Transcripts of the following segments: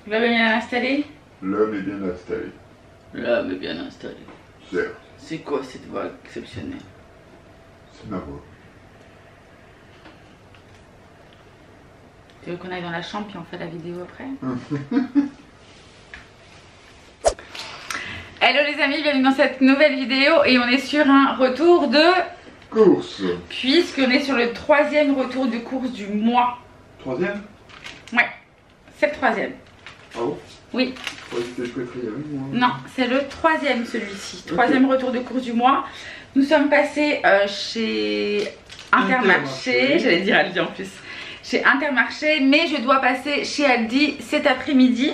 L'homme est bien installé? L'homme est bien installé. L'homme est bien installé. Certes. C'est quoi cette voix exceptionnelle? C'est ma voix. Tu veux qu'on aille dans la chambre puis on fait la vidéo après? Hello les amis, bienvenue dans cette nouvelle vidéo et on est sur un retour de course. Puisqu'on est sur le troisième retour de course du mois. Troisième? Ouais, c'est le troisième. Ah bon? Oui. C'était le quatrième, moi. Non, c'est le troisième celui-ci. Troisième retour de course du mois. Nous sommes passés chez Intermarché. J'allais dire Aldi en plus. Chez Intermarché, mais je dois passer chez Aldi cet après-midi.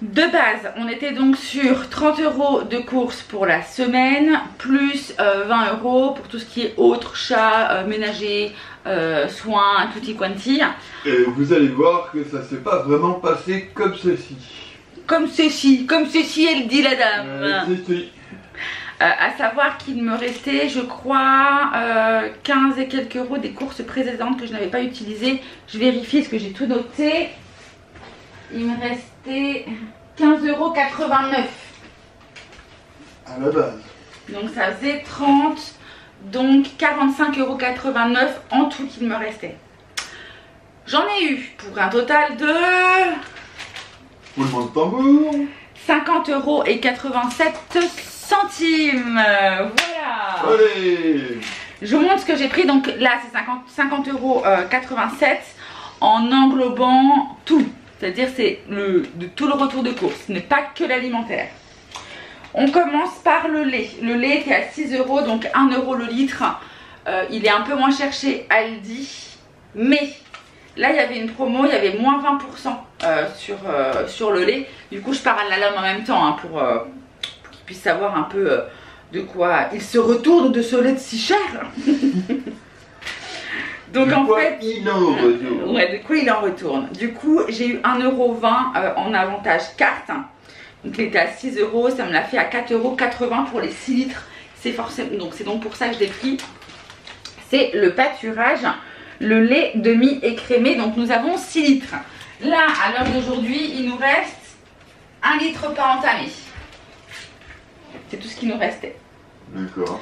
De base, on était donc sur 30 € de course pour la semaine, plus 20 € pour tout ce qui est autres, chat, ménager, soins, tutti quanti. Et vous allez voir que ça s'est pas vraiment passé comme ceci. Comme ceci, elle dit la dame. À savoir qu'il me restait, je crois, 15 et quelques euros des courses précédentes que je n'avais pas utilisées. Je vérifie ce que j'ai tout noté. Il me restait 15,89 €. À la base. Donc ça faisait 30, donc 45,89 € en tout qu'il me restait. J'en ai eu pour un total de... Roulement de tambour. 50,87 €. Voilà. Allez. Je vous montre ce que j'ai pris. Donc là c'est 50,87 € en englobant tout. C'est-à-dire c'est de tout le retour de course. Ce n'est pas que l'alimentaire. On commence par le lait. Le lait était à 6 €, donc 1 € le litre. Il est un peu moins cher chez Aldi. Mais là il y avait une promo, il y avait moins 20% sur le lait. Du coup je parle à l'homme en même temps hein, pour qu'il puisse savoir un peu de quoi il se retourne de ce lait si cher. Donc en fait, il en retourne. Ouais, de quoi il en retourne. Du coup, j'ai eu 1,20 € en avantage carte. Donc il était à 6 €, ça me l'a fait à 4,80 € pour les 6 litres. C'est forcément, donc c'est donc pour ça que je l'ai pris. C'est le pâturage, le lait demi-écrémé. Donc nous avons 6 litres. Là, à l'heure d'aujourd'hui, il nous reste 1 litre pas entamé. C'est tout ce qui nous restait. D'accord.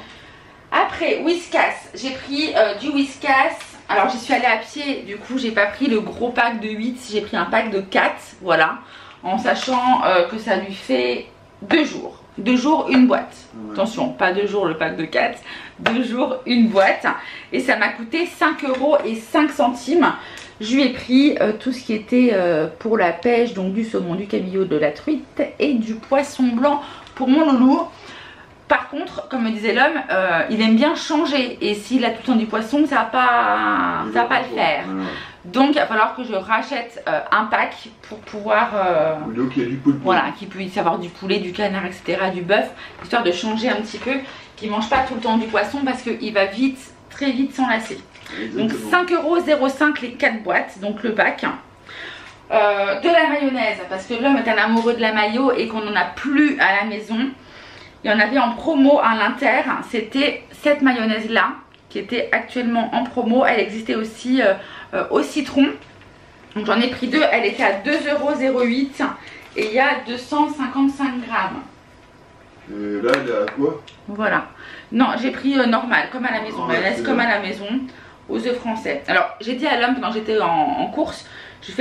Après, Whiskas, j'ai pris du Whiskas. Alors j'y suis allée à pied, du coup j'ai pas pris le gros pack de 8, j'ai pris un pack de 4, voilà. En sachant que ça lui fait 2 jours. 2 jours, une boîte. Ouais. Attention, pas 2 jours le pack de 4, 2 jours, une boîte. Et ça m'a coûté 5,05 €. Je lui ai pris tout ce qui était pour la pêche, donc du saumon, du cabillaud, de la truite et du poisson blanc pour mon loulou. Par contre, comme me disait l'homme, il aime bien changer. Et s'il a tout le temps du poisson, ça va pas le faire. Donc, il va falloir que je rachète un pack pour pouvoir... donc, il y a du poulet. Voilà, qu'il puisse avoir du poulet, du canard, etc., du bœuf. Histoire de changer un petit peu. Qu'il ne mange pas tout le temps du poisson parce qu'il va vite, très vite s'enlacer. Donc, 5,05 € les 4 boîtes, donc le pack. De la mayonnaise, parce que l'homme est un amoureux de la mayo et qu'on n'en a plus à la maison. Il y en avait en promo à l'Inter, c'était cette mayonnaise là qui était actuellement en promo. Elle existait aussi au citron. Donc j'en ai pris 2, elle était à 2,08 € et il y a 255 grammes. Et là elle est à quoi? Voilà. Non, j'ai pris normal, comme à la maison, mayonnaise comme à la maison, aux œufs français. Alors j'ai dit à l'homme quand j'étais en course, je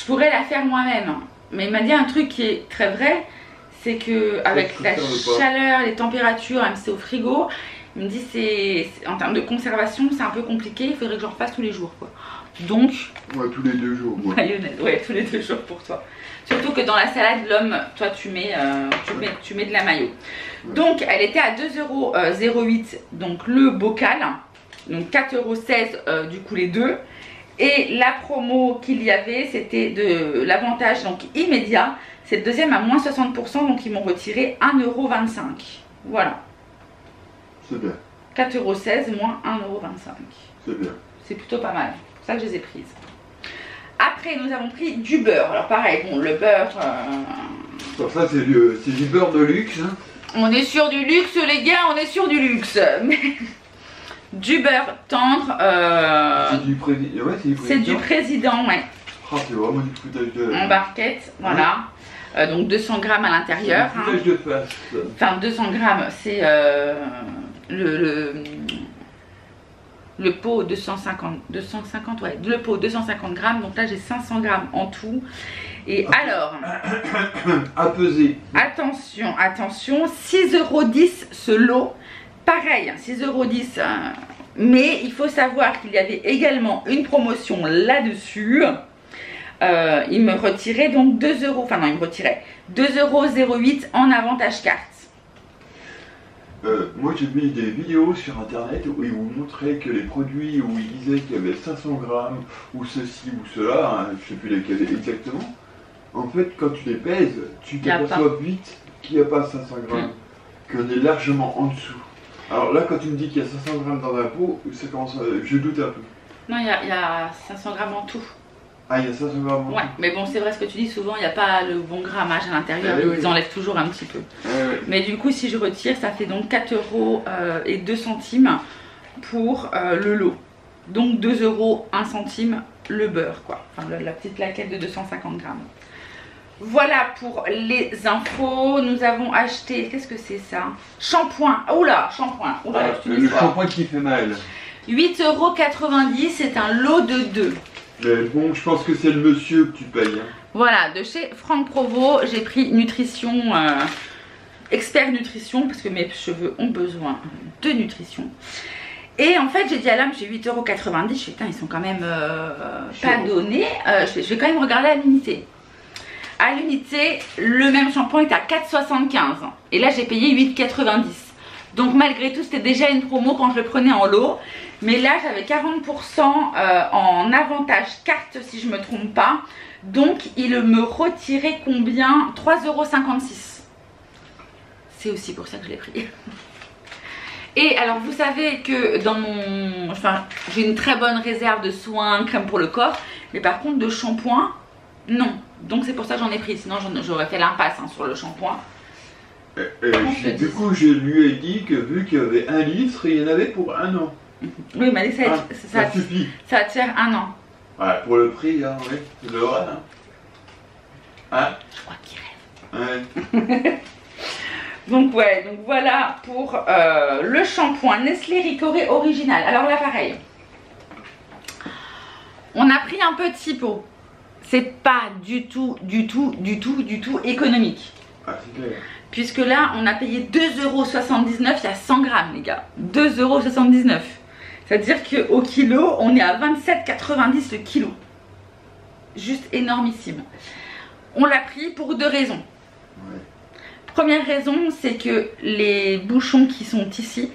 pourrais la faire moi-même. Mais il m'a dit un truc qui est très vrai. C'est que avec la chaleur, les températures, même si c'est au frigo, il me dit c'est en termes de conservation c'est un peu compliqué, il faudrait que j'en refasse tous les jours quoi. Donc ouais, tous les 2 jours moi. Mayonnaise, ouais, tous les 2 jours pour toi. Surtout que dans la salade l'homme, toi tu mets de la mayo. Ouais. Donc elle était à 2,08 €, donc le bocal, donc 4,16 € du coup les deux. Et la promo qu'il y avait, c'était de l'avantage donc immédiat. C'est le deuxième à moins 60%, donc ils m'ont retiré 1,25 €. Voilà. C'est bien. 4,16 € moins 1,25 €. C'est bien. C'est plutôt pas mal. C'est pour ça que je les ai prises. Après, nous avons pris du beurre. Alors pareil, bon, le beurre... Alors ça, c'est du beurre de luxe. Hein. On est sur du luxe, les gars, on est sur du luxe. Mais... du beurre tendre. C'est du président. Ouais, c'est du président, ouais. Ah, c'est vraiment du foutage de... En barquette, voilà. Donc 200 grammes à l'intérieur. C'est du foutage de face. Enfin 200 grammes, c'est le pot 250, ouais, le pot 250 grammes. Donc là j'ai 500 grammes en tout. Et alors, à peser. attention, attention, 6,10 € ce lot. Pareil, 6,10 €. Mais il faut savoir qu'il y avait également une promotion là-dessus. Il me retirait donc 2 €, enfin non, il me retirait 2,08 € en avantage carte. Moi j'ai vu des vidéos sur internet où ils vous montraient que les produits où ils disaient qu'il y avait 500 grammes ou ceci ou cela, hein, je sais plus lesquels exactement. En fait, quand tu les pèses, tu t'aperçois vite qu'il n'y a pas 500 grammes, qu'on est largement en dessous. Alors là, quand tu me dis qu'il y a 500 grammes dans un pot, ça commence à... je doute un peu. Non, il y a 500 grammes en tout. Ah, il y a 500 grammes en tout. Ouais, mais bon, c'est vrai ce que tu dis, souvent il n'y a pas le bon grammage à l'intérieur, ils enlèvent toujours un petit peu. Mais du coup, si je retire, ça fait donc 4 € et 2 centimes pour le lot. Donc 2 € 1 centime le beurre, quoi. Enfin, la petite plaquette de 250 grammes. Voilà pour les infos. Nous avons acheté, qu'est-ce que c'est ça? Shampoing. Oula, shampoing. Oula, le shampoing qui fait mal. 8,90 €, c'est un lot de 2. Mais bon, je pense que c'est le monsieur que tu payes. Hein. Voilà, de chez Franck Provo, j'ai pris nutrition, expert nutrition, parce que mes cheveux ont besoin de nutrition. Et en fait, j'ai dit à l'âme, j'ai 8,90 €. Je me suis dit, putain, ils sont quand même pas donnés. Je vais quand même regarder à l'unité. À l'unité, le même shampoing est à 4,75 €. Et là, j'ai payé 8,90 €. Donc malgré tout, c'était déjà une promo quand je le prenais en lot. Mais là, j'avais 40% en avantage carte, si je ne me trompe pas. Donc, il me retirait combien? 3,56 €. C'est aussi pour ça que je l'ai pris. Et alors, vous savez que dans mon... Enfin, j'ai une très bonne réserve de soins, crème pour le corps. Mais par contre, de shampoing, non. Donc, c'est pour ça que j'en ai pris. Sinon, j'aurais fait l'impasse sur le shampoing. Du coup, je lui ai dit que vu qu'il y avait 1 litre, il y en avait pour 1 an. Oui, mais ça suffit. Ça va te faire 1 an. Ouais, pour le prix, hein, oui, c'est le vrai. Hein. Je crois qu'il rêve. Ouais. Donc ouais, donc voilà pour le shampoing Nestlé Ricoré original. Alors là, pareil. On a pris un petit pot. C'est pas du tout économique. Ah, c'est clair. Puisque là, on a payé 2,79 €, il y a 100 grammes, les gars. 2,79 €. C'est-à-dire qu'au kilo, on est à 27,90 € le kilo. Juste énormissime. On l'a pris pour 2 raisons. Ouais. Première raison, c'est que les bouchons qui sont ici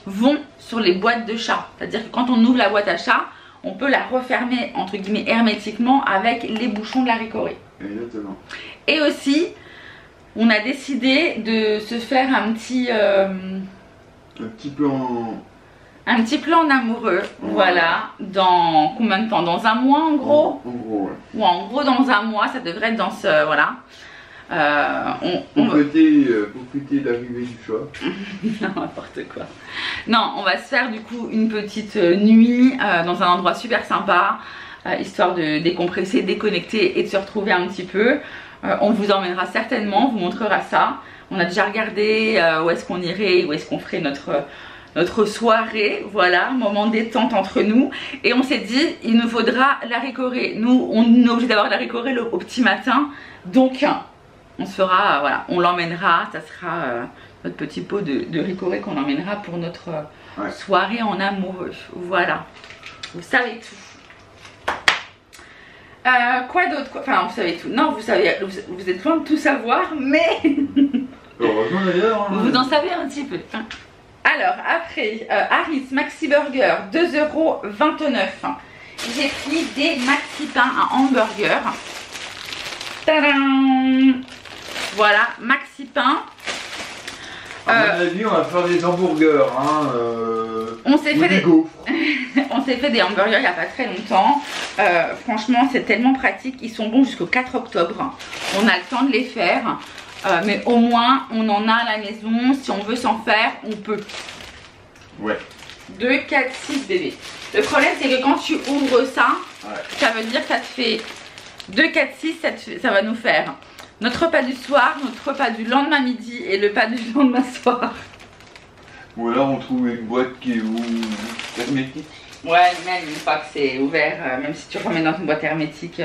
vont sur les boîtes de chat. C'est-à-dire que quand on ouvre la boîte à chat, on peut la refermer, entre guillemets, hermétiquement avec les bouchons de la Ricoré. Exactement. Et aussi... on a décidé de se faire un petit plan... Un petit plan amoureux, ouais. Voilà, dans combien de temps? Dans un mois en gros? En gros, ouais. Ou en gros dans un mois, ça devrait être dans ce... voilà. Pour fêter l'arrivée du chat. Non, n'importe quoi. Non, on va se faire du coup une petite nuit dans un endroit super sympa, histoire de décompresser, déconnecter et de se retrouver un petit peu. On vous emmènera certainement, on vous montrera ça. On a déjà regardé où est-ce qu'on irait, où est-ce qu'on ferait notre soirée, voilà, moment détente entre nous. Et on s'est dit, il nous faudra la Ricoré. Nous, on est obligé d'avoir la Ricoré au petit matin. Donc, on se fera, voilà, on l'emmènera. Ça sera notre petit pot de Ricoré qu'on emmènera pour notre soirée en amoureux. Voilà, vous savez tout. Quoi d'autre? Enfin, vous savez tout. Non, vous savez, vous êtes loin de tout savoir, mais heureusement d'ailleurs. Hein. Vous en savez un petit peu. Hein. Alors, après, Harris Maxi Burger, 2,29 €. J'ai pris des Maxi Pain à hamburger. Tadam! Voilà, Maxi Pain. À mon avis, on va faire des hamburgers. Hein, on s'est fait des gaufres. On s'est fait des hamburgers il n'y a pas très longtemps. Franchement, c'est tellement pratique. Ils sont bons jusqu'au 4 octobre. On a le temps de les faire. Mais au moins, on en a à la maison. Si on veut s'en faire, on peut. Ouais. 2, 4, 6 bébés. Le problème c'est que quand tu ouvres ça, Ouais. ça veut dire que ça te fait 2, 4, 6, ça va nous faire notre repas du soir, notre repas du lendemain midi et le repas du lendemain soir. Ou alors on trouve une boîte qui est hermétique. Ouais, même une fois que c'est ouvert, même si tu remets dans une boîte hermétique,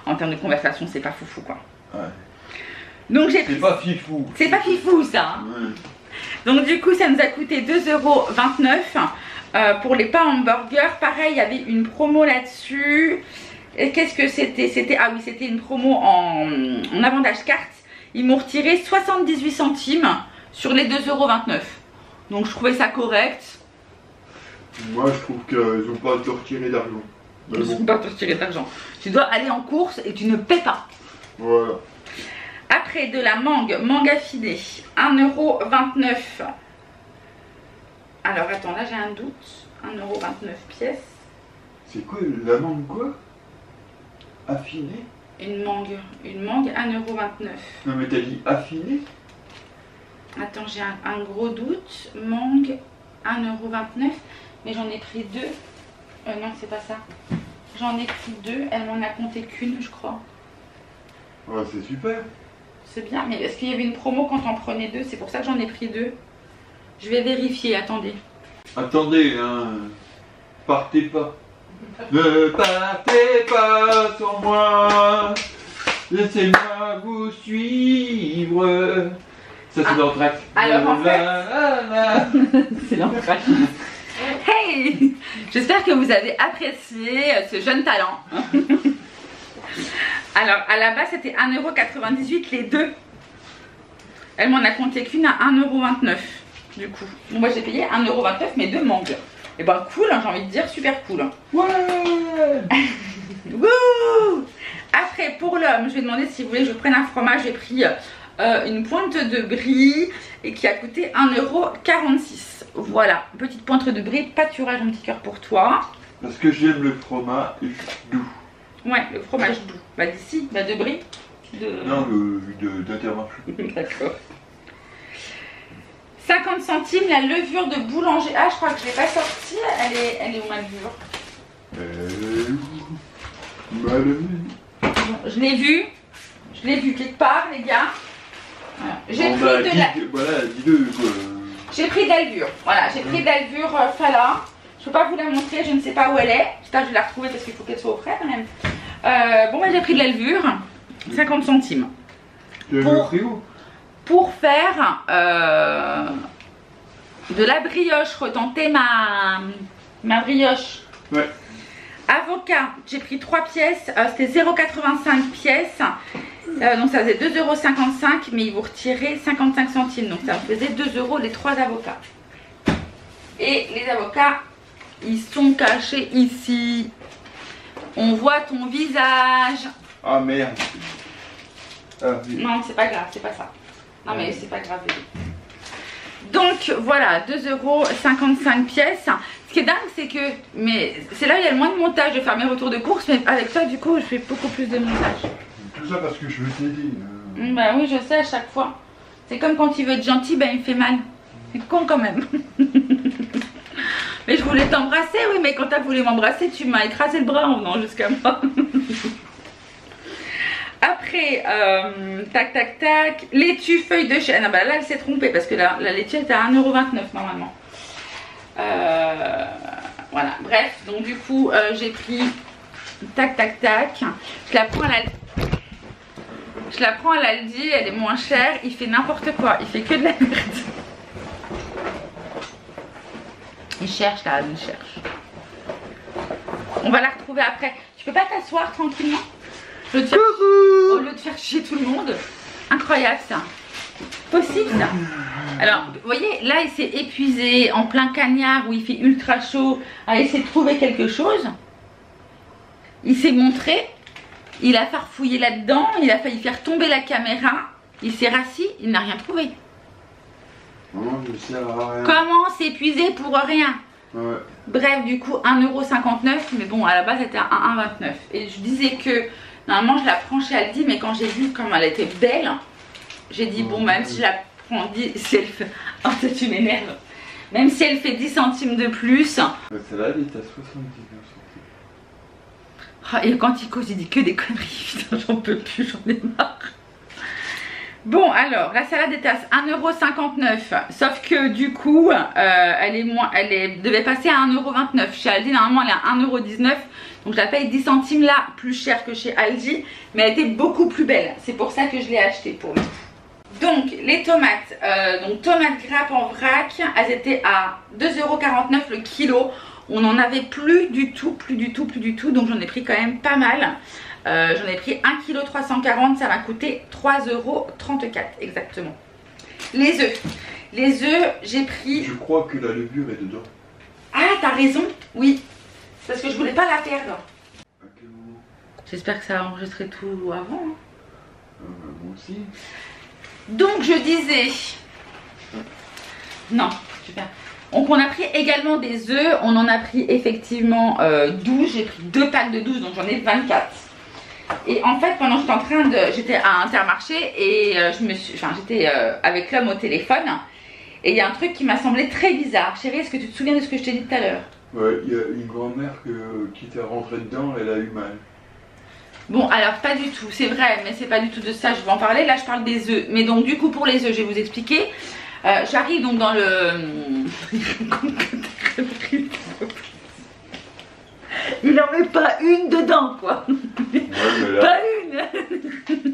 en termes de conversation, c'est pas foufou quoi. Ouais. Donc j'ai C'est pas fifou. C'est pas fifou ça. Hein. Ouais. Donc du coup ça nous a coûté 2,29 € pour les pains hamburger. Pareil, il y avait une promo là-dessus. Et qu'est-ce que c'était? Ah oui, c'était une promo en avantage carte. Ils m'ont retiré 78 centimes sur les 2,29 €. Donc je trouvais ça correct. Moi je trouve qu'ils n'ont pas à te retirer d'argent. Ils ne sont pas te retirer d'argent. Tu dois aller en course et tu ne paies pas. Voilà. Après de la mangue affinée, 1,29 €. Alors attends, là j'ai un doute. 1,29 € pièce. C'est quoi la mangue quoi? Affinée? Une mangue 1,29 €. Non mais t'as dit affinée? Attends, j'ai un gros doute. Mangue 1,29 €. Mais j'en ai pris 2. Non, c'est pas ça. J'en ai pris 2. Elle m'en a compté qu'une, je crois. Ouais, c'est super. C'est bien. Mais est-ce qu'il y avait une promo quand on prenait 2? C'est pour ça que j'en ai pris 2. Je vais vérifier. Attendez. Attendez, hein. Partez pas. Ne partez pas sans moi. Laissez-moi vous suivre. Ça c'est l'entracte. Alors, en fait- C'est l'entracte. Hey! J'espère que vous avez apprécié ce jeune talent. Alors, à la base, c'était 1,98 € les deux. Elle m'en a compté qu'une à 1,29 € du coup. Donc, moi, j'ai payé 1,29 € mais 2 mangues. Et ben, cool, hein, j'ai envie de dire, super cool. Ouais. Wouh! Après, pour l'homme, je vais demander si vous voulez que je prenne un fromage. J'ai pris une pointe de brie et qui a coûté 1,46 €. Voilà, petite pointe de brie, pâturage, un petit cœur pour toi. Parce que j'aime le fromage doux. Ouais, le fromage doux. Bah d'ici, bah de brie. Non, d'Intermarché. D'accord. 50 centimes, la levure de boulanger. Ah, je crois que je ne l'ai pas sortie. Elle est où ma levure? Bon, je l'ai vue. Je l'ai vue quelque part, les gars. Voilà. J'ai pris de la... Voilà, dis-le quoi. J'ai pris de la levure. Voilà, j'ai pris de la levure Fala. Je ne peux pas vous la montrer, je ne sais pas où elle est. J'espère que je vais la retrouver parce qu'il faut qu'elle soit au frais quand même. Bon, bah, j'ai pris de la levure. 50 centimes. Tu as le frigo? Pour faire de la brioche, retenter ma brioche. Ouais. Avocat, j'ai pris 3 pièces, c'était 0,85 pièces. Donc ça faisait 2,55 €, mais ils vous retiraient 55 centimes. Donc ça me faisait 2 € les 3 avocats. Et les avocats, ils sont cachés ici. On voit ton visage. Ah merde. Ah, oui. Non, c'est pas grave, c'est pas ça. Non mais c'est pas grave. Donc voilà, 2,55 € pièces. Ce qui est dingue, c'est que, mais c'est là où il y a le moins de montage de faire mes retours de course, mais avec toi du coup je fais beaucoup plus de montage. Tout ça parce que je veux t'aider. Bah oui, je sais à chaque fois. C'est comme quand il veut être gentil, bah il me fait mal. C'est con quand même. Mais je voulais t'embrasser, oui, mais quand t'as voulu m'embrasser, tu m'as écrasé le bras en venant jusqu'à moi. Après, tac tac tac, laitue, feuille de chêne. Ah bah là elle s'est trompée parce que la laitue était à 1,29 € normalement. Voilà, bref, donc du coup j'ai pris tac tac tac. Je la prends à l'Aldi, elle est moins chère. Il fait n'importe quoi, il fait que de la merde. Il cherche là, il cherche. On va la retrouver après. Tu peux pas t'asseoir tranquillement au lieu de faire chier tout le monde. Incroyable ça. Possible ça. Alors, vous voyez, là il s'est épuisé en plein cagnard où il fait ultra chaud à essayer de trouver quelque chose. Il s'est montré, il a farfouillé là-dedans, il a failli faire tomber la caméra, il s'est rassis, il n'a rien trouvé. Non, je sers à rien. Comment s'épuiser pour rien? Ouais. Bref, du coup 1,59 €, mais bon à la base c'était à 1,29 €. Et je disais que normalement je la prends chez Aldi, mais quand j'ai vu comme elle était belle, j'ai dit bon, même si je la prends 10, c'est le fait. Oh, ça tu m'énerves. Même si elle fait 10 centimes de plus. La salade est à 79 centimes. Ah, et quand il cause, il dit que des conneries. Putain, j'en peux plus, j'en ai marre. Bon, alors, la salade était à 1,59 €. Sauf que du coup, elle devait passer à 1,29 €. Chez Aldi, normalement, elle est à 1,19 €. Donc, je la paye 10 centimes là, plus cher que chez Aldi. Mais elle était beaucoup plus belle. C'est pour ça que je l'ai achetée pour lui. Donc, les tomates. Donc, tomates grappes en vrac. Elles étaient à 2,49 € le kilo. On n'en avait plus du tout. Donc, j'en ai pris quand même pas mal. J'en ai pris 1,340 kg, ça m'a coûté 3,34 € exactement. Les œufs. Les œufs, j'ai pris... Je crois que la levure est dedans. Ah, t'as raison, oui. C'est parce que je voulais pas la perdre. À quel moment? J'espère que ça a enregistré tout avant. Moi aussi. Donc, je disais... Non, super. Donc, on a pris également des œufs. On en a pris effectivement 12. J'ai pris 2 packs de 12, donc j'en ai 24. Et en fait, pendant que j'étais à Intermarché et j'étais avec l'homme au téléphone. Et il y a un truc qui m'a semblé très bizarre. Chérie, est-ce que tu te souviens de ce que je t'ai dit tout à l'heure? Ouais, il y a une grand-mère qui était rentrée dedans, elle a eu mal. Bon, alors pas du tout, c'est vrai, mais c'est pas du tout de ça, je vais en parler. Là, je parle des œufs. Mais donc, du coup, pour les œufs, je vais vous expliquer. J'arrive donc dans le... Il en met pas une dedans, quoi. Ouais, là... Pas une.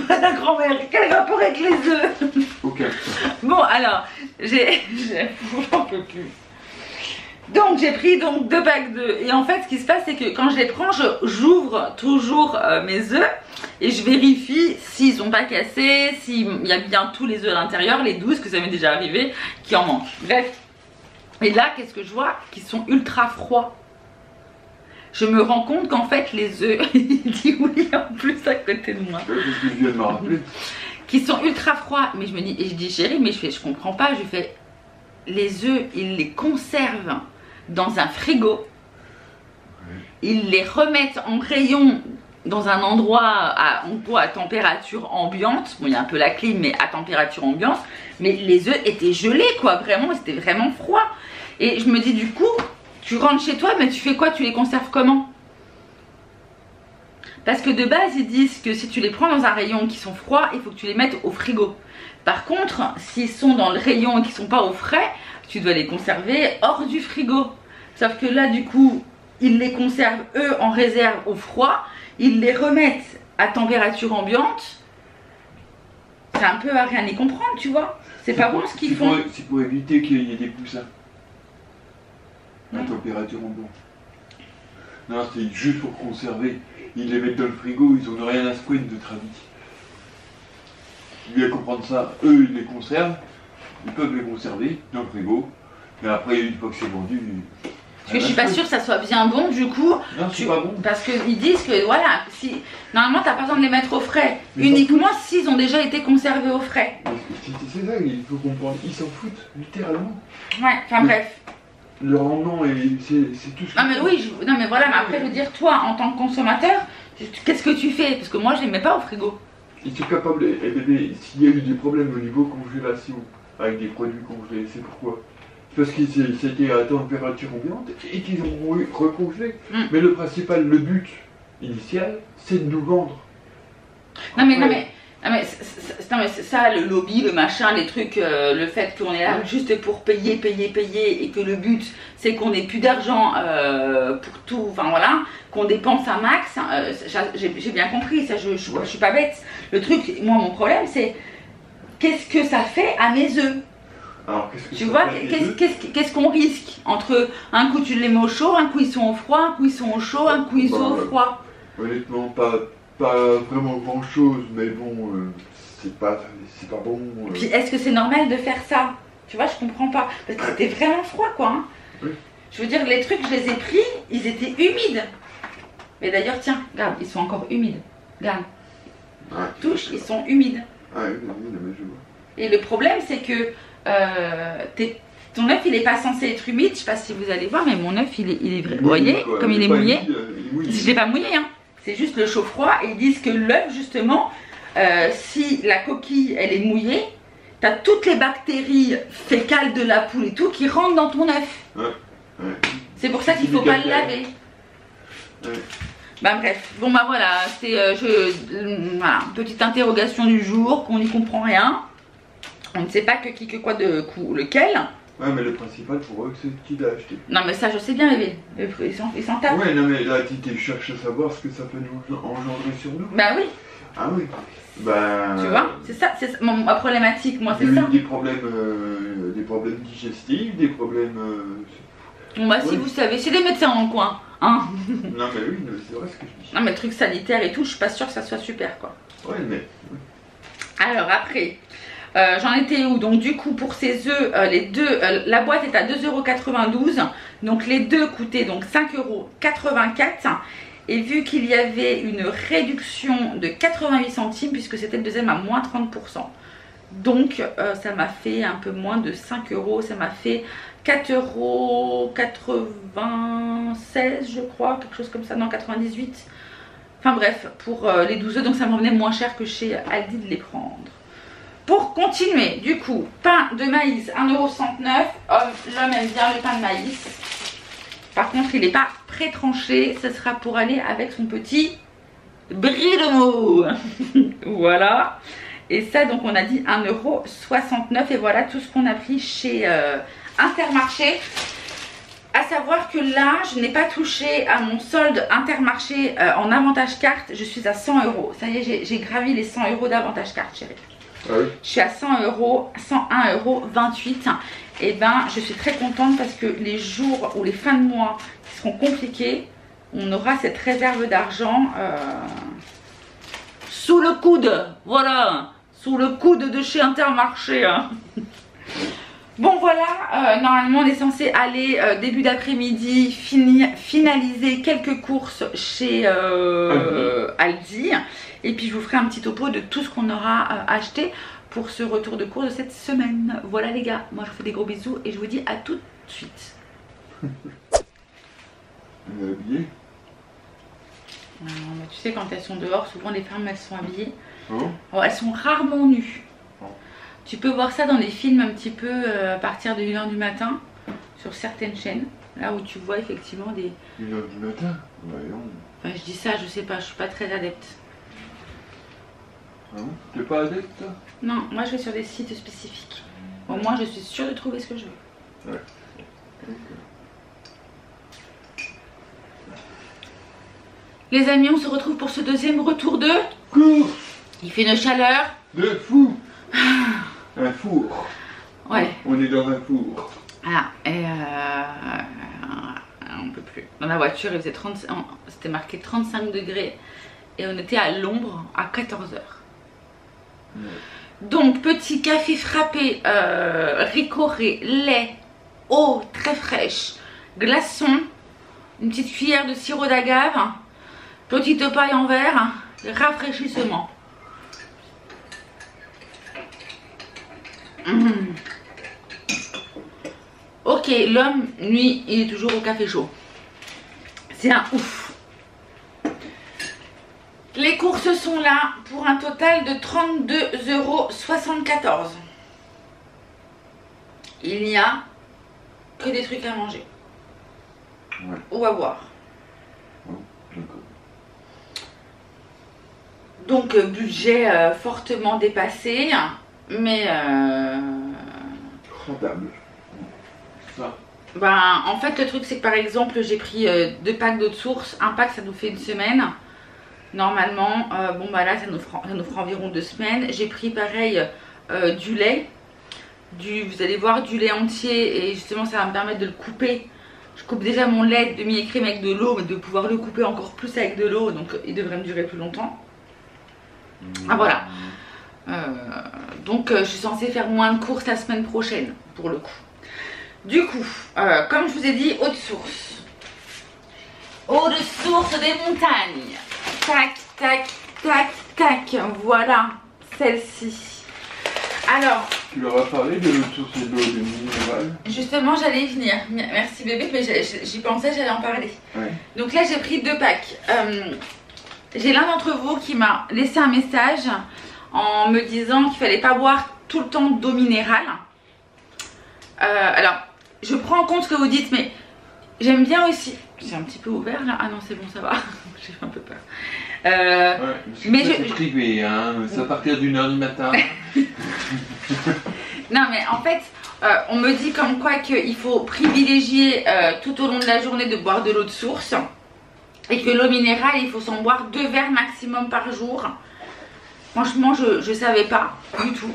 La grand-mère, quel rapport avec les œufs? Aucun. Bon, alors, j'en peux plus. Donc, j'ai pris donc 2 packs d'œufs. Et en fait, ce qui se passe, c'est que quand je les prends, j'ouvre toujours mes œufs. Et je vérifie s'ils sont pas cassés, s'il y a bien tous les œufs à l'intérieur, les 12, que ça m'est déjà arrivé, qui en manquent. Bref. Et là, qu'est-ce que je vois? Qu'ils sont ultra froids. Je me rends compte qu'en fait, les œufs, il dit oui en plus à côté de moi. C'est ce que je viens de me rappeler. Qui sont ultra froids. Mais je me dis, et je dis chérie, mais je comprends pas. Je fais, les œufs, ils les conservent dans un frigo. Ils les remettent en rayon dans un endroit à température ambiante. Bon, il y a un peu la clim, mais à température ambiante. Mais les œufs étaient gelés, quoi. Vraiment, c'était vraiment froid. Et je me dis, du coup, tu rentres chez toi, mais tu fais quoi? Tu les conserves comment? Parce que de base, ils disent que si tu les prends dans un rayon qui sont froids, il faut que tu les mettes au frigo. Par contre, s'ils sont dans le rayon et qui ne sont pas au frais, tu dois les conserver hors du frigo. Sauf que là, du coup, ils les conservent, eux, en réserve au froid. Ils les remettent à température ambiante. C'est un peu à rien y comprendre, tu vois. C'est pas bon ce qu'ils font. C'est pour éviter qu'il y ait des poussins à température ambiante. Non, c'est juste pour conserver. Ils les mettent dans le frigo, ils n'ont rien à se prendre de tradit. Bien comprendre ça, eux ils les conservent, ils peuvent les conserver dans le frigo, mais après une fois que c'est vendu. Parce que je suis pas sûre que ça soit bien bon du coup. Non, c'est pas bon. Parce qu'ils disent que voilà, si normalement t'as pas besoin de les mettre au frais, mais uniquement s'ils ont déjà été conservés au frais. C'est ça, il faut comprendre, ils s'en foutent, littéralement. Ouais, enfin bref. Le rendement, c'est tout ce que... Non mais oui, non mais voilà, mais après je veux dire, toi en tant que consommateur, qu'est-ce que tu fais? Parce que moi je les mets pas au frigo. Ils sont capables, s'il y a eu des problèmes au niveau congélation avec des produits congelés, c'est pourquoi? Parce que c'était à température ambiante et qu'ils ont recongelé. Mais le principal, le but initial, c'est de nous vendre. Non mais ça, le lobby, le machin, les trucs, le fait qu'on est là juste pour payer et que le but c'est qu'on n'ait plus d'argent pour tout, enfin voilà, qu'on dépense un max, j'ai bien compris, ça je suis pas bête. Le truc, moi mon problème c'est qu'est-ce que ça fait à mes œufs? Alors, tu vois, qu'est-ce qu'on risque entre un coup tu les mets au chaud, un coup ils sont au froid, un coup ils sont au chaud, un coup ils sont au froid? Honnêtement, pas vraiment grand chose, mais bon, c'est pas bon. Puis est-ce que c'est normal de faire ça? Tu vois, je comprends pas. Parce que c'était vraiment froid, quoi. Hein. Oui. Je veux dire, les trucs, je les ai pris, ils étaient humides. Mais d'ailleurs, tiens, regarde, ils sont encore humides. Regarde. Ah, touche, ils sont humides. Ah oui, mais je vois. Et le problème, c'est que ton œuf, il est pas censé être humide. Je sais pas si vous allez voir, mais mon œuf, il est vrai. Vous voyez, comme il est mouillé. Je l'ai pas mouillé, hein. C'est juste le chaud-froid et ils disent que l'œuf justement, si la coquille elle est mouillée, t'as toutes les bactéries fécales de la poule et tout qui rentrent dans ton œuf. Ouais. C'est pour ça qu'il faut pas le laver. Ouais. Bah bref, bon bah voilà, c'est voilà, petite interrogation du jour, qu'on n'y comprend rien. On ne sait pas que qui, que quoi, de coup, lequel. Ouais, mais le principal pour eux, c'est qui l'a acheté. Non mais ça je sais bien bébé, ils s'en tapent. Ouais, non mais là tu cherches à savoir ce que ça peut nous engendrer sur nous. Bah oui. Ah oui. Bah. Tu vois, c'est ça ma problématique, moi c'est ça. Des problèmes digestifs, des problèmes. Bon bah si vous savez, c'est des médecins dans le coin. Hein. Non mais oui, c'est vrai ce que je dis. Non mais le truc sanitaire et tout, je suis pas sûre que ça soit super quoi. Ouais mais. Oui. Alors après, j'en étais où? Donc du coup pour ces œufs, les deux, la boîte est à 2,92 €. Donc les deux coûtaient donc 5,84 €. Et vu qu'il y avait une réduction de 88 centimes, puisque c'était le deuxième à moins 30%. Donc ça m'a fait un peu moins de 5 €, ça m'a fait 4,96 € je crois, quelque chose comme ça, non 98. Enfin bref, pour les 12 œufs, donc ça me revenait moins cher que chez Aldi de les prendre. Pour continuer, du coup, pain de maïs 1,69 €, l'homme aime bien le pain de maïs. Par contre, il n'est pas pré-tranché, ce sera pour aller avec son petit brie de meaux. Voilà. Et ça, donc on a dit 1,69 € et voilà tout ce qu'on a pris chez Intermarché. À savoir que là, je n'ai pas touché à mon solde Intermarché en avantage carte, je suis à 100 €. Ça y est, j'ai gravi les 100 € d'avantage carte, chérie. Ah oui. Je suis à 100 €, 101,28 €. Et ben, je suis très contente parce que les jours ou les fins de mois qui seront compliqués, on aura cette réserve d'argent sous le coude. Voilà, sous le coude de chez Intermarché. Hein. Bon voilà, normalement on est censé aller début d'après-midi finaliser quelques courses chez Aldi. Et puis je vous ferai un petit topo de tout ce qu'on aura acheté pour ce retour de course de cette semaine. Voilà les gars, moi je vous fais des gros bisous et je vous dis à tout de suite. Habillé. Tu sais quand elles sont dehors, souvent les femmes elles sont habillées. Oh. Alors, elles sont rarement nues. Oh. Tu peux voir ça dans les films un petit peu à partir de 1 h du matin sur certaines chaînes. Là où tu vois effectivement des... 1 h du matin? Voyons. Enfin je dis ça, je sais pas, je suis pas très adepte. Ah bon? T'es pas adepte toi? Non, moi je vais sur des sites spécifiques. Au moins je suis sûre de trouver ce que je veux. Ouais. Les amis, on se retrouve pour ce deuxième retour de course. Il fait une chaleur De fou. Un four. Ouais. On est dans un four. Voilà, et on peut plus. Dans la voiture, il faisait 30, c'était marqué 35 degrés et on était à l'ombre à 14 h. Ouais. Donc, petit café frappé, ricoré, lait, eau très fraîche, glaçon, une petite cuillère de sirop d'agave, petite paille en verre, rafraîchissement. Mmh. Ok, l'homme, lui, il est toujours au café chaud. C'est un ouf. Les courses sont là pour un total de 32,74 €. Il n'y a que des trucs à manger. Ouais. Ou à boire. Oh, donc budget fortement dépassé, mais rentable. Ça. Ben, en fait le truc c'est que par exemple j'ai pris 2 packs d'eau de source. Un pack ça nous fait une semaine. Normalement, bon bah là ça nous fera environ 2 semaines. J'ai pris pareil du lait. Vous allez voir du lait entier et justement ça va me permettre de le couper. Je coupe déjà mon lait demi-écrème avec de l'eau, mais de pouvoir le couper encore plus avec de l'eau, donc il devrait me durer plus longtemps. Ah voilà. Donc je suis censée faire moins de courses la semaine prochaine pour le coup. Du coup, comme je vous ai dit, eau de source. Eau de source des montagnes. Tac, tac, tac, tac. Voilà, celle-ci. Alors... Tu leur as parlé de l'eau de source et de l'eau de minérale? Justement, j'allais y venir. Merci bébé, mais j'y pensais, j'allais en parler. Ouais. Donc là, j'ai pris 2 packs. J'ai l'un d'entre vous qui m'a laissé un message en me disant qu'il fallait pas boire tout le temps d'eau minérale. Alors, je prends en compte ce que vous dites, mais j'aime bien aussi. C'est un petit peu ouvert là. Ah non, c'est bon, ça va. J'ai un peu peur. Ouais, mais c'est privé, hein. C'est à partir d'1h du matin. Non, mais en fait, on me dit comme quoi qu'il faut privilégier tout au long de la journée de boire de l'eau de source. Et que l'eau minérale, il faut s'en boire 2 verres maximum par jour. Franchement, je savais pas du tout.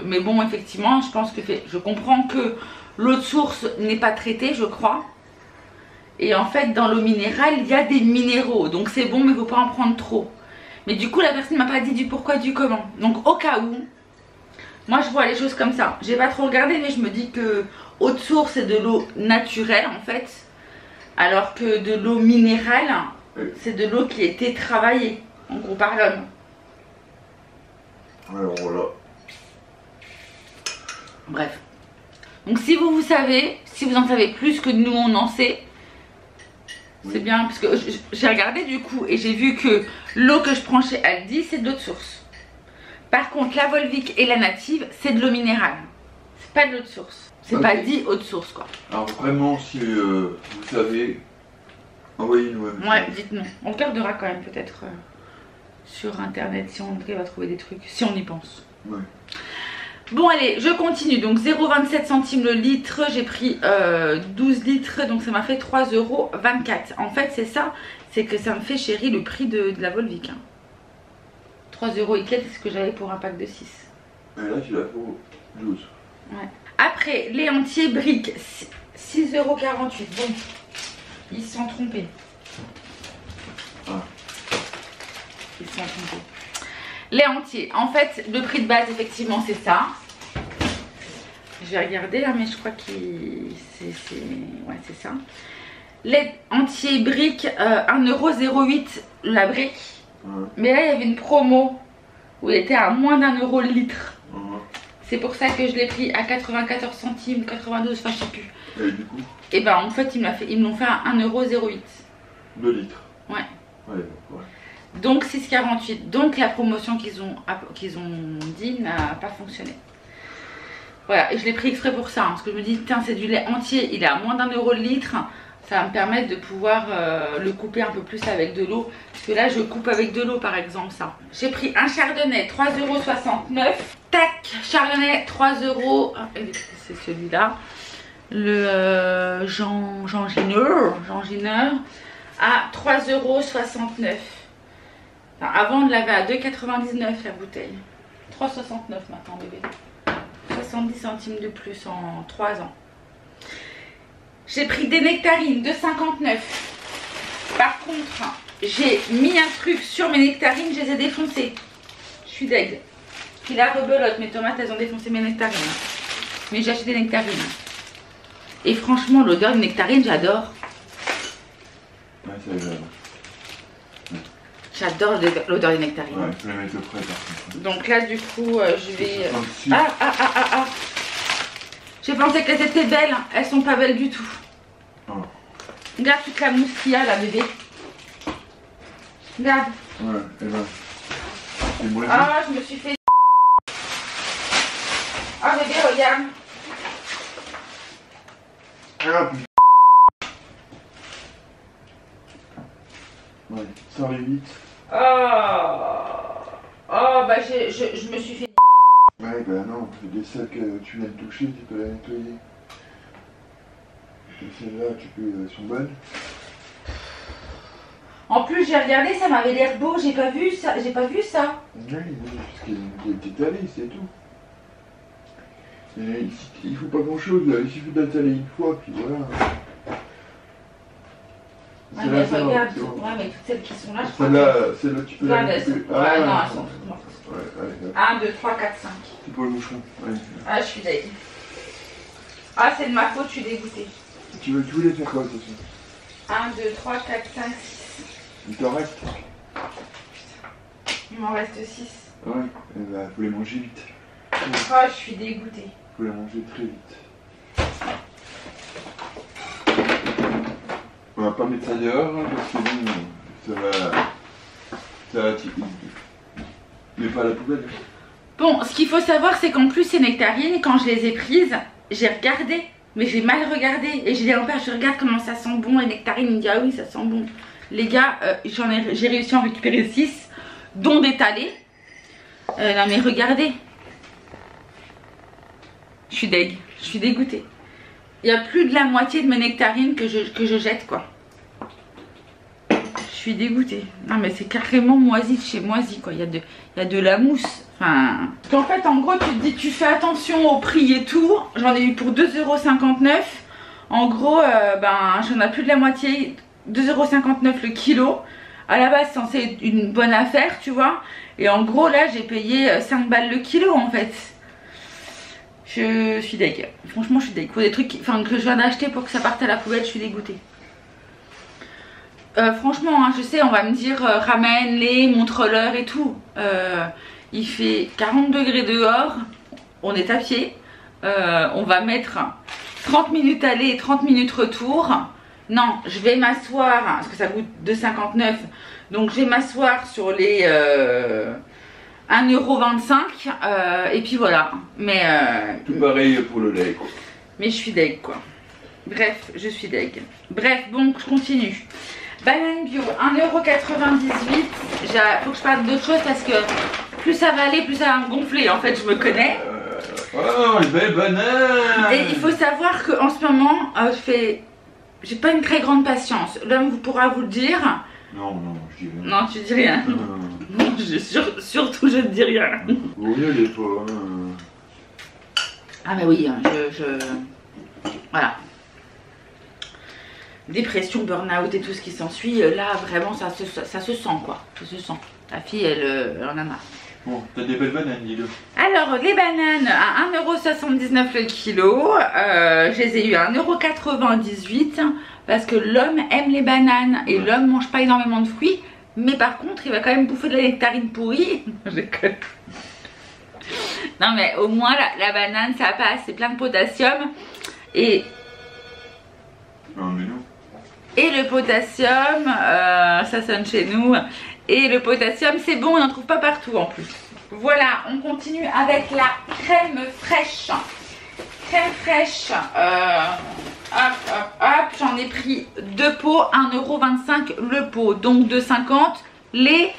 Mais bon, effectivement, je pense que je comprends que l'eau de source n'est pas traitée, je crois. Et en fait, dans l'eau minérale, il y a des minéraux. Donc c'est bon, mais il ne faut pas en prendre trop. Mais du coup, la personne ne m'a pas dit du pourquoi, du comment. Donc au cas où, moi je vois les choses comme ça. J'ai pas trop regardé, mais je me dis que eau de source, c'est de l'eau naturelle en fait. Alors que de l'eau minérale, c'est de l'eau qui a été travaillée, en gros, par l'homme. Alors voilà. Bref. Donc si vous savez, si vous en savez plus que nous on en sait, oui. C'est bien. Parce que j'ai regardé du coup et j'ai vu que l'eau que je prends chez Aldi, c'est de l'eau de source. Par contre, la Volvic et la Native, c'est de l'eau minérale. C'est pas de l'eau de source. C'est pas dit eau de source quoi. Alors vraiment, si vous savez, envoyez-nous un message. Ouais, dites-nous. On regardera quand même peut-être sur internet si on va trouver des trucs, si on y pense. Ouais. Bon allez, je continue. Donc 0,27 centimes le litre. J'ai pris 12 litres. Donc ça m'a fait 3,24 €. En fait c'est ça. C'est que ça me fait chéri le prix de la Volvic. Hein. 3 € et quelques, c'est ce que j'avais pour un pack de 6. Et là tu l'as pour 12. Ouais. Après, les entiers briques, 6,48 €. Bon, ils se sont trompés. Ah. Ils se sont trompés. Les entiers, en fait, le prix de base, effectivement, c'est ça. J'ai regardé là, mais je crois que c'est ça. Les entiers briques, 1,08 € la brique. Ouais. Mais là, il y avait une promo où il était à moins d'1 € le litre. Ouais. C'est pour ça que je l'ai pris à 94 centimes, 92, enfin je sais plus. Et du coup? Et ben en fait, ils me l'ont fait à 1,08 €. 2 litres. Ouais. Ouais. Donc 6,48. Donc la promotion qu'ils ont dit n'a pas fonctionné. Voilà, et je l'ai pris exprès pour ça. Hein, parce que je me dis, tiens, c'est du lait entier, il est à moins d'1 € le litre. Ça va me permettre de pouvoir le couper un peu plus avec de l'eau. Parce que là, je coupe avec de l'eau, par exemple, ça. J'ai pris un chardonnay, 3,69 €. Tac, chardonnay, 3 €. C'est celui-là. Le Jean Gineur à 3,69 €. Enfin, avant, on l'avait à 2,99 € la bouteille. 3,69 € maintenant, bébé. 70 centimes de plus en 3 ans. J'ai pris des nectarines de 59. Par contre, j'ai mis un truc sur mes nectarines, je les ai défoncées. Je suis deg. Puis la rebelote, mes tomates, elles ont défoncé mes nectarines. Mais j'ai acheté des nectarines. Et franchement, l'odeur de nectarine, j'adore. Ouais, c'est agréable. J'adore l'odeur des nectarines. Ouais, je vais les mettre près par contre. Donc là, du coup, je vais... Ah. J'ai pensé qu'elles étaient belles, elles sont pas belles du tout. Oh. Regarde toute la mousse qu'il y a là, bébé. Regarde. Ouais, et ben. C'est moi. Ah, je me suis fait. Ah, bébé, regarde. Ah, putain. Ouais, sans les vite. Oh, bah je me suis fait. Ouais, bah non, c'est des sacs que tu viens de toucher, tu peux la nettoyer. Et celles-là, elles sont bonnes. En plus, j'ai regardé, ça m'avait l'air beau, j'ai pas vu ça. Oui, parce qu'il était étalé, c'est tout. Et il faut pas grand-chose, là, il suffit d'étaler une fois, puis voilà. Ouais, mais regarde, mais toutes celles qui sont là, je crois. Celle-là, tu peux la couper. Ouais, non, elles sont toutes mortes. Ouais, 1, 2, 3, 4, 5. C'est pour le moucheron. Ouais. Ah, je suis deg. Ah, c'est de ma faute, je suis dégoûtée. Tu voulais faire quoi, de toute façon? 1, 2, 3, 4, 5, 6. Il t'en reste? Il m'en reste 6. Ouais, et bah, faut les manger vite. Ah, je suis dégoûtée. Faut les manger très vite. On va pas mettre ça dehors, hein, parce que bon, ça va... Mais pas à la poubelle. Bon, ce qu'il faut savoir, c'est qu'en plus, ces nectarines, quand je les ai prises, j'ai regardé. Mais j'ai mal regardé. Et j'ai dit à mon père, je regarde comment ça sent bon. Et nectarines, il me dit, ah oui, ça sent bon. Les gars, j'ai réussi à en récupérer 6, dont des talés. Non mais regardez. Je suis deg. Je suis dégoûtée. Il y a plus de la moitié de mes nectarines que je jette, quoi. Je suis dégoûtée. Non mais c'est carrément moisi de chez moisi, quoi. Il y a de la mousse. Enfin... En fait, en gros, tu te dis, tu fais attention au prix et tout. J'en ai eu pour 2,59 €. En gros, ben, j'en ai plus de la moitié. 2,59 € le kilo. À la base, c'est censé être une bonne affaire, tu vois. Et en gros, là, j'ai payé 5 balles le kilo, en fait. Je suis deg. Franchement, je suis deg. Faut des trucs que je viens d'acheter pour que ça parte à la poubelle, je suis dégoûtée. Franchement, hein, je sais, on va me dire ramène-les, montre-leur et tout. Il fait 40 degrés dehors. On est à pied. On va mettre 30 minutes aller et 30 minutes retour. Non, je vais m'asseoir, parce que ça coûte 2,59 €. Donc, je vais m'asseoir sur les 1,25 € et puis voilà. Mais tout pareil pour le lait, quoi. Mais je suis deg, quoi. Bref, je suis deg. Bref, bon, je continue. Banane bio, 1,98 €. Faut que je parle d'autre chose parce que plus ça va aller, plus ça va me gonfler. En fait, je me connais. Oh, une belle banane. Et il faut savoir qu'en ce moment, j'ai pas une très grande patience. L'homme pourra vous le dire. Non, je dis rien. Non, tu dis rien. Non, surtout je ne dis rien. Vaut mieux les pas. Ah bah oui, voilà. Dépression, burn-out et tout ce qui s'ensuit, là vraiment ça se sent, quoi. Ça se sent. La fille, elle en a marre. Bon, t'as des belles bananes, dis-le. Alors, les bananes à 1,79 € le kilo. Je les ai eu à 1,98 € parce que l'homme aime les bananes et l'homme mange pas énormément de fruits. Mais par contre, il va quand même bouffer de la nectarine pourrie. Je déconne. Non, mais au moins, la banane, ça passe. C'est plein de potassium. Et Non, mais non. Et le potassium, ça sonne chez nous. Et le potassium, c'est bon, on n'en trouve pas partout en plus. Voilà, on continue avec la crème fraîche. Crème fraîche, hop, j'en ai pris 2 pots, 1,25 € le pot. Donc 2,50 € les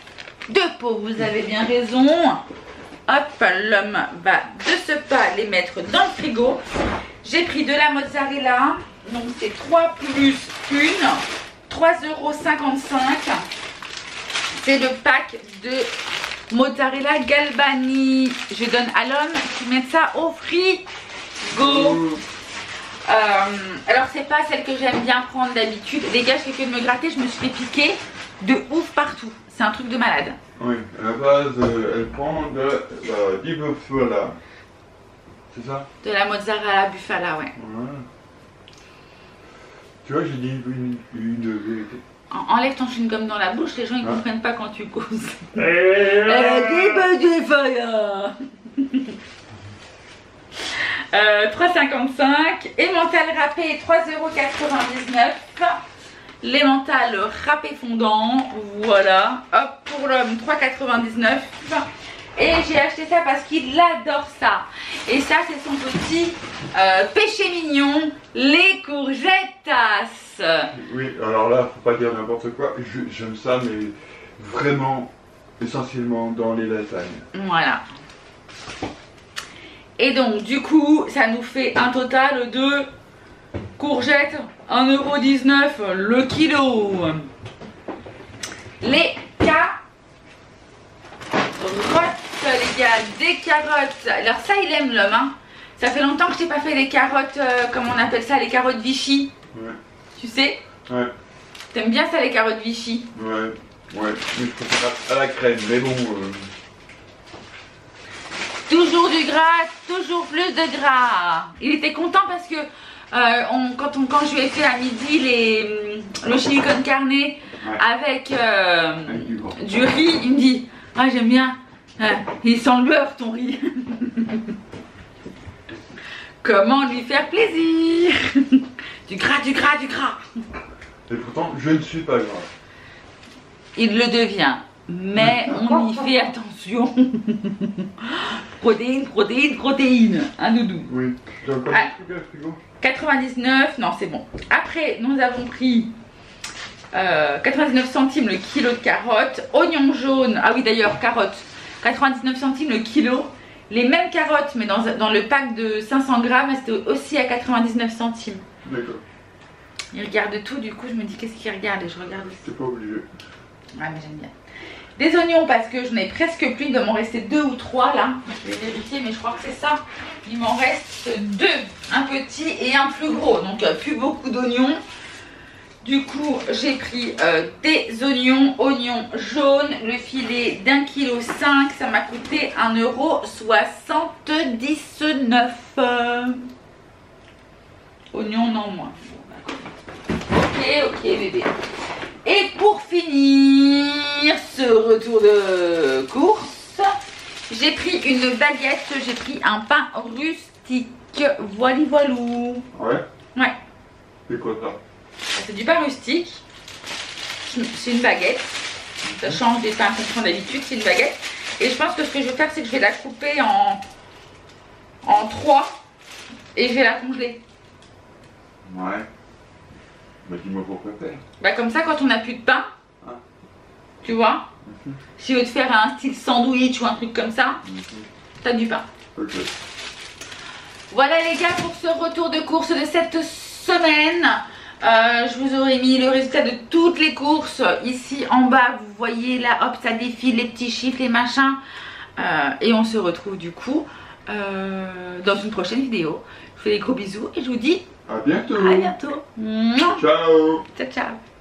2 pots, vous avez bien raison. Hop, l'homme va de ce pas les mettre dans le frigo. J'ai pris de la mozzarella. Donc c'est 3 plus 1, 3,55 €. C'est le pack de mozzarella Galbani. Je donne à l'homme qui met ça au frigo. Alors c'est pas celle que j'aime bien prendre d'habitude. Les gars, je fais que de me gratter, je me suis fait piquer de ouf partout. C'est un truc de malade. Oui, à la base, elle prend de la di bufala. C'est ça? De la mozzarella bufala, ouais. Ouais. Tu vois, j'ai dit une vérité. Enlève ton chewing-gum dans la bouche, les gens ils comprennent pas quand tu causes. 3,55 € emmental râpé 3,99 €. L'emmental râpé fondant, voilà. Hop, pour l'homme 3,99 €. Et j'ai acheté ça parce qu'il adore ça. Et ça, c'est son petit péché mignon, les courgettas. Oui, alors là, faut pas dire n'importe quoi. J'aime ça, mais vraiment, essentiellement dans les lasagnes. Voilà. Et donc, du coup, ça nous fait un total de courgettes, 1,19 € le kilo. Les carottes, les gars, des carottes. Alors ça, il aime l'homme, hein. Ça fait longtemps que je t'ai pas fait les carottes, comment on appelle ça, les carottes Vichy. Ouais. Tu sais? Ouais. T'aimes bien ça, les carottes Vichy? Ouais, mais je préfère à la crème, mais bon... Toujours du gras, toujours plus de gras. Il était content parce que quand je lui ai fait à midi le chili con carne avec du riz, il me dit ah j'aime bien, il sent le beurre ton riz. Comment lui faire plaisir? Du gras, du gras, du gras. Et pourtant je ne suis pas gras. Il le devient. Mais on y fait attention. Protéines, protéines, protéines. Un doudou. Oui. J'ai encore Ah. des trucs à la frigo. 99, non c'est bon. Après nous avons pris 99 centimes le kilo de carottes, oignons jaunes, ah oui d'ailleurs carottes, 99 centimes le kilo, les mêmes carottes mais dans le pack de 500 grammes c'était aussi à 99 centimes. D'accord. Ils regardent tout, du coup je me dis qu'est-ce qu'ils regardent et je regarde aussi. C'est pas obligé. Ouais mais j'aime bien. Des oignons parce que je n'ai presque plus, il doit m'en rester 2 ou 3 là. Je vais vérifier mais je crois que c'est ça. Il m'en reste 2, un petit et un plus gros. Donc plus beaucoup d'oignons. Du coup j'ai pris des oignons jaunes. Le filet d'1,5 kg, ça m'a coûté 1,79 €. Oignons non moins. Ok bébé. Et pour finir ce retour de course, j'ai pris une baguette, j'ai pris un pain rustique. Voilou. Ouais. Ouais. C'est quoi ça? C'est du pain rustique. C'est une baguette. Ça change des pains qu'on prend d'habitude, c'est une baguette. Et je pense que ce que je vais faire, c'est que je vais la couper en 3 et je vais la congeler. Ouais. Bah dis-moi pourquoi faire. Bah comme ça, quand on n'a plus de pain, Ah. tu vois, si tu veux te faire un style sandwich ou un truc comme ça, t'as du pain. Ok. Voilà les gars pour ce retour de course de cette semaine. Je vous aurais mis le résultat de toutes les courses ici en bas. Vous voyez là, hop, ça défile les petits chiffres, les machins. Et on se retrouve du coup dans une prochaine vidéo. Je vous fais des gros bisous et je vous dis À bientôt. à bientôt. Mouah. Ciao. Ciao ciao.